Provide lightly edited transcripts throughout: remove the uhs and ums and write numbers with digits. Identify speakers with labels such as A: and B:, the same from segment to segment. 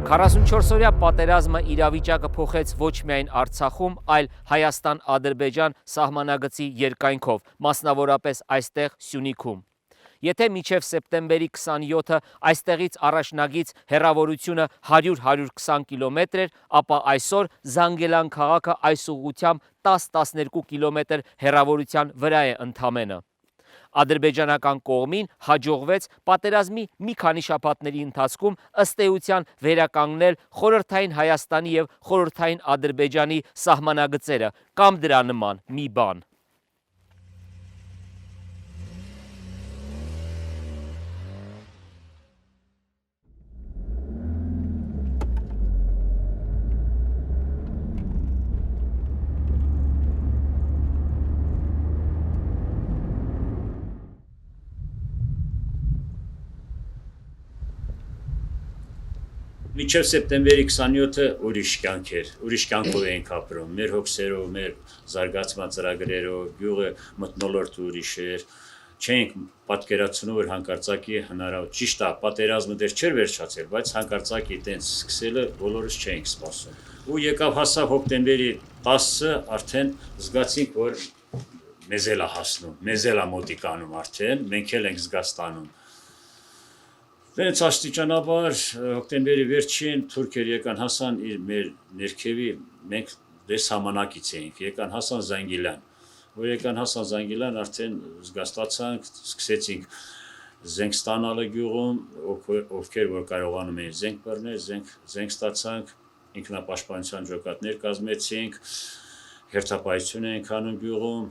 A: 44-օրյա պատերազմը իրավիճակը փոխեց ոչ միայն Արցախում, այլ Հայաստան-Ադրբեջան սահմանագծի երկայնքով, մասնավորապես այստեղ Սյունիքում։ Եթե մինչև սեպտեմբերի 27-ը այստեղից առաջնագից հեռավորությունը 100-120 կիլոմետր էր, ապա այսօր Զանգելան քաղաքը այս ուղղությամբ 10-12 կիլոմետր հեռավորության վրա է ընդամենը։ Ադրբեջանական կողմին հաջողվեց պատերազմի մի քանի շաբաթների ընթացքում ըստ էության վերականգնել խորհրդային Հայաստանի և խորհրդային Ադրբեջանի սահմանագծերը կամ դրա նման մի բան։
B: Մինչև սեպտեմբերի 27-ը ուրիշ կյանք էր, ուրիշ կյանքով էինք ապրում, մեր հոգսերով, մեր զարգացման ծրագրերով, գյուղը մթնոլորտ ուրիշ էր, չէինք պատկերացնում, որ հանկարծակի հնարավոր, ճիշտ է, պատերազմը դեռ չէր վերջացել, բայց հանկարծակի տենց սկսելը բոլորս չէինք սպասում։ Ու եկավ հասավ հոկտեմբերի 10-ը, արդեն զգացինք, որ մեզ էլ է հասնում, մեզ էլ է մոտիկանում արդեն, մենք էլ ենք զգաստանում։ Դենց աստիճանաբար հոկտեմբերի վերջին թուրքեր եկան հասան մեր ներքևի, մենք դες համանակից էինք, եկան հասան Զանգիլան, որ եկան հասան Զանգիլան, արդեն զգաստացանք, սկսեցինք զենք ստանալը գյուղում, ովքեր որ կարողանում էին զենք բռնել, զենք ստացանք, ինքնապաշտպանության ջոկատներ կազմեցինք, հերթապահություն էինք անում գյուղում։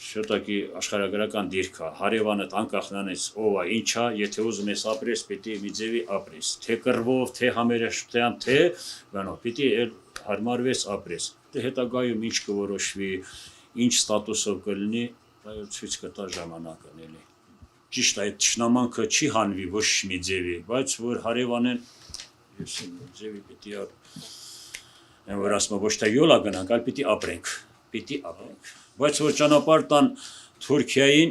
B: Շոտակի աշխարհագրական դիրք է, հարևանդ անկախնանես ով է, ինչ է, եթե ուզում ես ապրես, պիտի մի ձևի ապրես, թե կռվով, թե համերաշխությամբ, թե բանով, պիտի հարմարվես ապրես։ Դե հետագայում ինչ կորոշվի, ինչ ստատուսով կլինի, ցույց կտա ժամանակը էլի։ Ճիշտ է, այդ ճշնամանքը չի հանվի ոչ մի ձևի, բայց որ հարևանեն ես ձևի պիտի որ ասում ոչ թե յոլա գնանք, այլ պիտի ապրենք, բայց որ ճանապարհ տան Թուրքիային,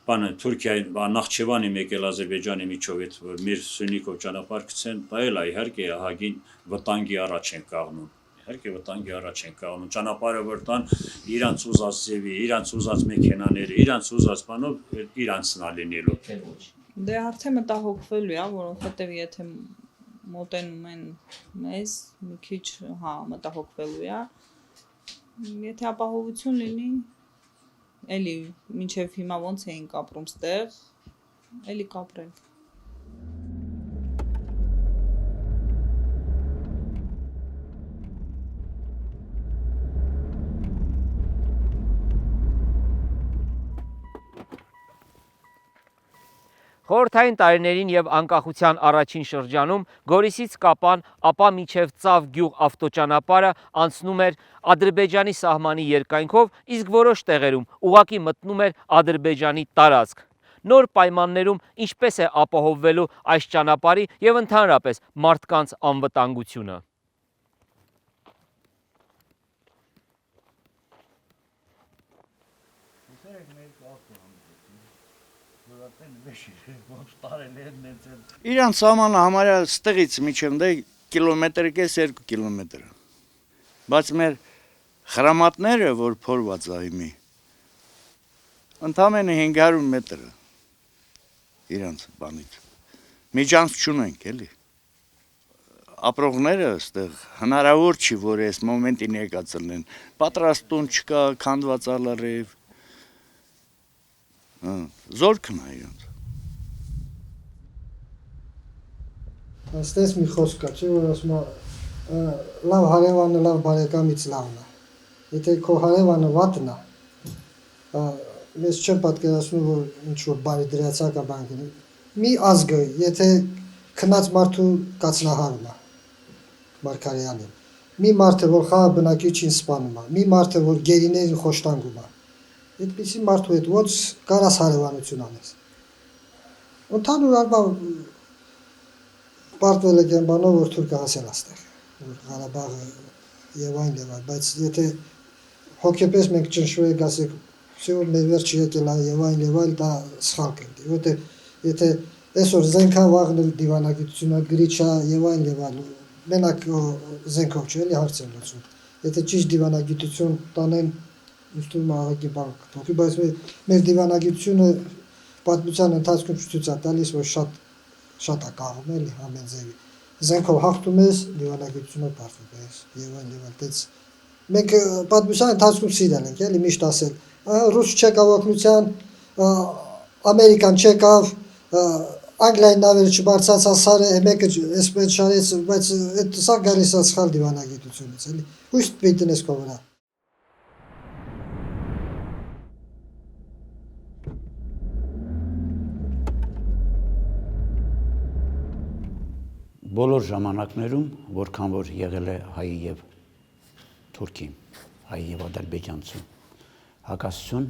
B: Նախճեվանի եկել Ադրբեջանի միջով, որ մեր Սյունիքով ճանապարհ գցեն, դա էլ է իհարկե ահագին վտանգի առաջ են կանգնում։ Իհարկե վտանգի առաջ են կանգնում, ճանապարհը որ տան իրանց ուզած ձևի, իրանց ուզած մեքենաները, իրանց ուզած բանով իրանցն է լինելու։
C: Դե արդեն մտահոգվելու է, որովհետև եթե մոտենում են մեզ, մի քիչ մտահոգվելու է։ Եթե ապահովություն լինի, էլի մինչև հիմա ոնց էինք ապրում ստեղ, էլի կապրենք։
A: Խորհրդային տարիներին և անկախության առաջին շրջանում Գորիսից Կապան, ապա մինչև Ծավ գյուղ ավտոճանապարհը անցնում էր Ադրբեջանի սահմանի երկայնքով, իսկ որոշ տեղերում ուղղակի մտնում էր Ադրբեջանի տարածք։ Նոր պայմաններում ինչպես է ապահովվելու այս ճանապարհի և ընդհանրապես մարդկանց անվտանգությունը։
D: Իրանց սահմանը համարյա ստեղից միջև դե կիլոմետր կես 2 կիլոմետր։ Բայց մեր խրամատները, որ փորված է հիմի, ընդամենը 500 մետր իրանց բանից։ Միջանց չունենք էլի։ Ապրողները ստեղ հնարավոր չի, որ այս մոմենտին եկած լինեն։ Պատրաստուն չկա, քանդված ալարև։ Զորքն է իրանց։
E: Այստեղ մի խոսք կա, չէ՞ որ ասում է լավ հարևանը լավ բարեկամից լավն է։ Եթե քո հարևանը վատն է, ես չեմ պատկերացնում, որ ինչ որ բարի դրացակ է բան կլինի։ Մի ազգը, եթե քնած մարդու կացնահարում է Մարգարյանին։ Մի մարդը, որ խաղ բնակիչին սպանում է, մի մարդը, որ գերիներին խոշտանգում է։ Այդպիսի մարդու հետ ոնց կարաս հարևանություն անես։ Ընդհանուր առմամբ պարտվել եք այն բանով, որ թուրքը հասել է այստեղ, որ Ղարաբաղը եւ այն, բայց եթե հոգեպես մենք ճնշվենք, ասենք, всё մեր վերջը եկել է եւ այլ դա սխալ կլինի, որտեղ եթե այսօր զենքան վաղնել դիվանագիտությունը գրիչա եւ այլ մենակ զենքով չէ, էլի հարց են լուծում։ Եթե ճիշտ դիվանագիտություն տանեն, ուսուցում աղագի բան կթողի, բայց մեր դիվանագիտությունը պատմության ընթացքում ցույց է տալիս, որ շատ է կաղում էլի ամեն ձևի։ Զենքով հաղթում ես, դիվանագիտությունով բարդում ես եւ այլ այդպես։ Մենք պատմության ընթացքում սիրել ենք, էլի միշտ ասել, ռուս չեկավ օգնության, ամերիկան չեկավ, Անգլիայի նավերը չբարձրացան սարը, մեկը այսպես շարեց, բայց այդ սա գալիս է սխալ դիվանագիտությունից, էլի։ Հույս պետք է քո վրա։
F: Բոլոր ժամանակներում, որքան որ եղել է հայի եւ թուրքի, հայի եւ ադրբեջանցու հակասություն,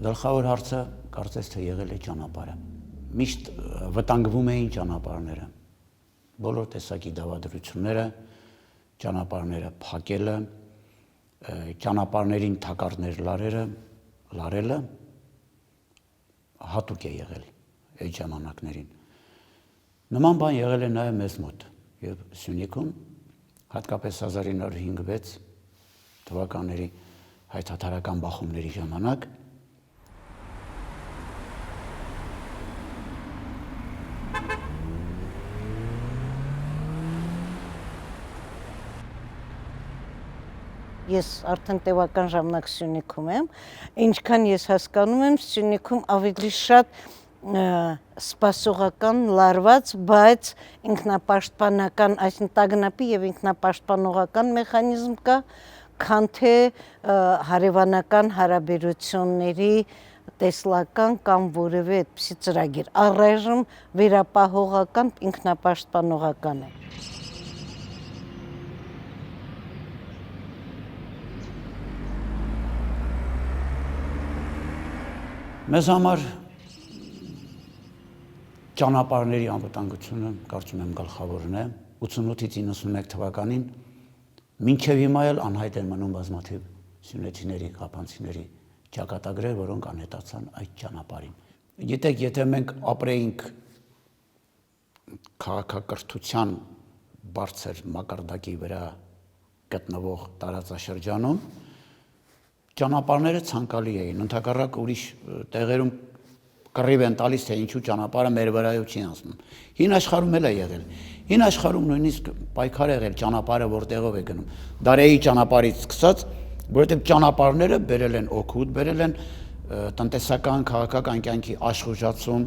F: գլխավոր հարցը կարծես թե եղել է ճանապարհը։ Միշտ վտանգվում էին ճանապարհները, բոլոր տեսակի դավադրությունները, ճանապարհները փակելը, ճանապարհներին թակարդներ լարելը հատուկ է եղել այդ ժամանակներին։ Նման բան եղել է նաև մեզ մոտ եւ Սյունիքում, հատկապես 1905-6 թվականների հայ-թաթարական բախումների ժամանակ
G: Ես արդեն տևական ժամանակ Սյունիքում եմ, ինչքան ես հասկանում եմ, Սյունիքում ավելի շատ սպասողական լարված, բայց ինքնապաշտպանական, այսինքն տագնապի եւ ինքնապաշտպանողական մեխանիզմ կա, քան թե հարևանական հարաբերությունների տեսլական կամ որևէ այդպիսի ծրագիր։ Առայժմ վերապահողական, ինքնապաշտպանողական է։
F: Մեզ համար ճանապարհների անվտանգությունը կարծում եմ գլխավորն է 88-ից 91 թվականին մինչև հիմա էլ անհայտ են մնում բազմաթիվ սյունեցիների, ղափանցիների ճակատագրեր, որոնք անհետացան այդ ճանապարհին։ Գիտեք, եթե մենք ապրեինք քաղաքակրթության բարձր մակարդակի վրա գտնվող տարածաշրջանում ճանապարհները ցանկալի էին, ընդհակառակ ուրիշ տեղերում կռիվ են տալիս, թե ինչու ճանապարհը մեր վրայով չի անցնում։ Հին աշխարհում էլ է եղել։ Հին աշխարհում նույնիսկ պայքար եղել ճանապարհը որտեղով է գնում։ Դարեի ճանապարհից սկսած, որովհետև ճանապարհները բերել են օգուտ, բերել են տնտեսական, քաղաքական կյանքի աշխուժացում,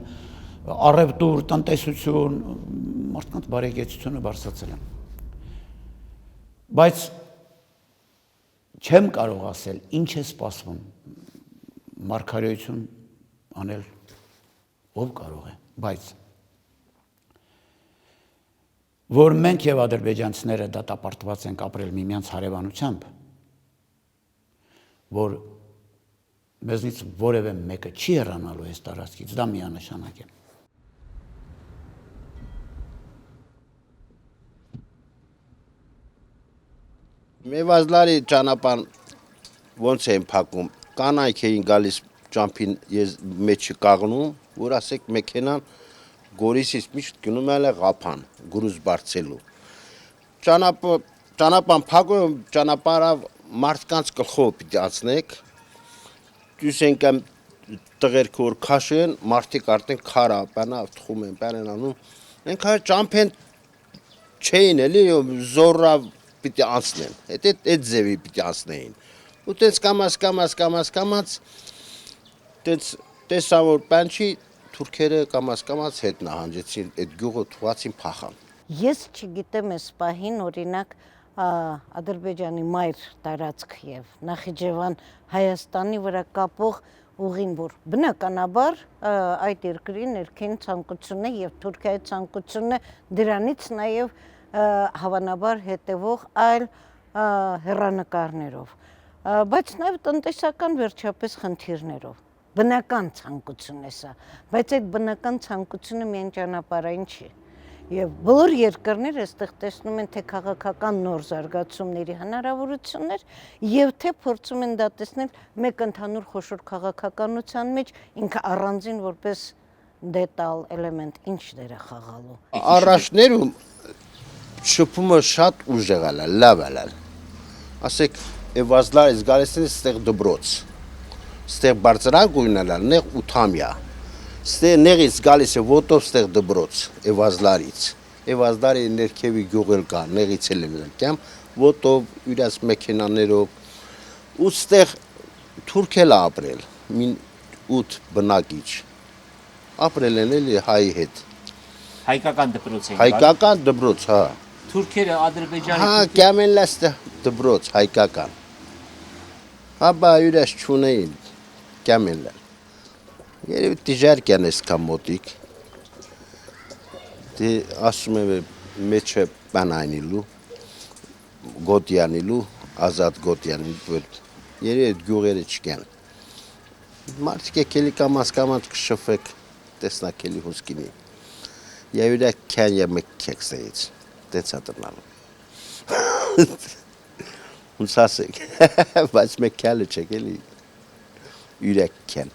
F: առևտուր, տնտեսություն, մարդկանց բարեկեցությունը բարձրացել են։ Բայց չեմ կարող ասել, ինչ է սպասվում, մարգարեություն անել ով կարող է, բայց որ մենք եւ ադրբեջանցիները դատապարտված ենք ապրել միմյանց հարևանությամբ, որ մեզնից որևէ մեկը չի հեռանալու այս տարածքից, դա միանշանակ է։
H: Մեվազլարի ճանապարհ ոնց են փակում, կանայք էին գալիս ճամփին մեջը կաղնում, որ ասեք մեքենան Գորիսից միշտ գնում է Ղափան, գրուզ բարձելու։ Ճանապարհ փակում, ճանապարհը մարդկանց գլխով պիտի անցնեք, դուսենք եմ տղերք որ քաշեն, մարդիկ արդեն քարա, բանա թխում են, բան են անում։ Մենք հա ճամփեն չէին էլի զորra պիտի անցնեն, այդ ձևի պիտի անցնեին։ Ու տենց կամաց տենց տեսա որ բան չի թուրքերը կամաց հետ նահանջեցին այդ գյուղը թողացին փախան։
G: Ես չգիտեմ այս պահին օրինակ Ադրբեջանի մայր տարածք եւ Նախիջևան Հայաստանի վրա կապող ուղին, որ բնականաբար այդ երկրի ներքին ցանկությունն է եւ Թուրքիայի ցանկությունն է, դրանից նաեւ հավանաբար հետևող այլ հեռանկարներով, բայց նաեւ տնտեսական վերջապես խնդիրներով։ Բնական ցանկություն է սա, բայց այդ բնական ցանկությունը միայն ճանապարհային չի։ Եվ բոլոր երկրները այստեղ տեսնում են թե քաղաքական նոր զարգացումների հնարավորություններ եւ թե փորձում են դա տեսնել մեկ ընդհանուր խոշոր քաղաքականության մեջ ինքը առանձին որպես դետալ էլեմենտ ինչ դեր է խաղալու։
H: Առաջներում շփումը շատ ուժեղալ է, լավ է։ Ասեք, Էվազլարից գալիս են ստեղ դբրոց։ Ստեղ բարձրագույնն է, նեղ 8-ամյա։ Ստեղ նեղից գալիս է ոտով ստեղ դբրոց, Էվազլարից։ Էվազլարի ներքևի գյուղել կա, նեղից էլ են կյամ, ոտով, իրաց մեքենաներով։ Ու ստեղ թուրքել է ապրել, մին 8 բնակիչ։ Ապրել են էլի հայի հետ։
A: Հայկական դպրոց են։
H: Հայկական դբրոց, հա։
A: Թուրքերը Ադրբեջանի
H: Հա, կյամեն լաստը դբրոց, հայկական։ Հա, բա յուրես չունեին, կյամեն լար։ Երևի տիժարկյան այսքան մոտիկ, դե ասում եմ մեջը բանայնիլու, գոտյանիլու, ազատ գոտյանիլու, երևի այդ գյուղերը չկյան։ Մարդիկ եկելի կամաց կշվեք, տեսնակ էլի հուսկինի։ Եվ իրակ կյան և մեկ կեքսեից, դեցա տրնալու։ Ոնց ասեք, բայց մեկ կյալը չեք էլի, իրակ կյան։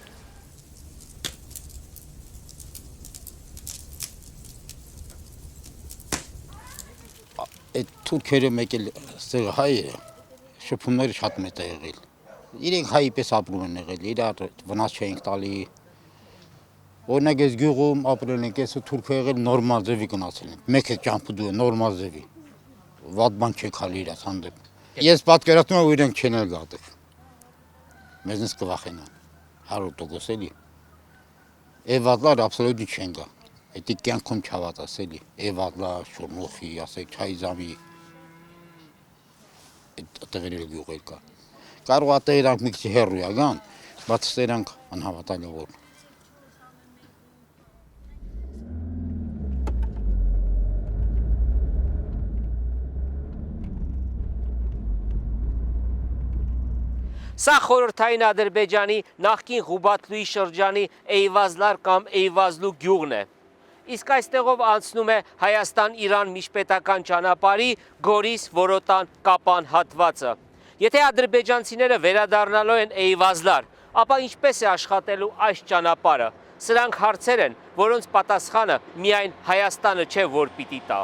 I: Այդ թուրքերը մեկ էլ ստեղ հայերը շփումները շատ մեծ է եղել։ Իրենք հայի պես ապրում են եղել, իրար վնաս չէինք տալի։ Օրինակ այս գյուղում ապրել ենք, այսը թուրքը եղել նորմալ ձևի գնացել են։ Մեկը ճամփուդու է նորմալ ձևի։ Վատ բան չեք հալի իրաց հանդեպ։ Ես պատկերացնում եմ, որ իրենք չեն էլ գատել։ Մեզնից կվախենան 100% էլի։ Էվադլար աբսոլյուտի չեն գա։ Էդի կյանքում չհավատաս էլի, Էվադլար, Շորնոխի, ասեք Չայզամի, այդ տեղերը գյուղեր կա։ Կարող է տեղերանք մի քիչ հեռու է գան, բայց տեղերանք անհավատալի որ։
A: Սա խորհրդային Ադրբեջանի նախկին Ղուբատլուի շրջանի Էյվազլար կամ Էյվազլու գյուղն է։ Իսկ այստեղով անցնում է Հայաստան-Իրան միջպետական ճանապարհի Գորիս-Որոտան Կապան հատվածը։ Եթե ադրբեջանցիները վերադառնալու են Էյվազլար, ապա ինչպես է աշխատելու այս ճանապարհը։ Սրանք հարցեր են, որոնց պատասխանը միայն Հայաստանը չէ, որ պիտի տա։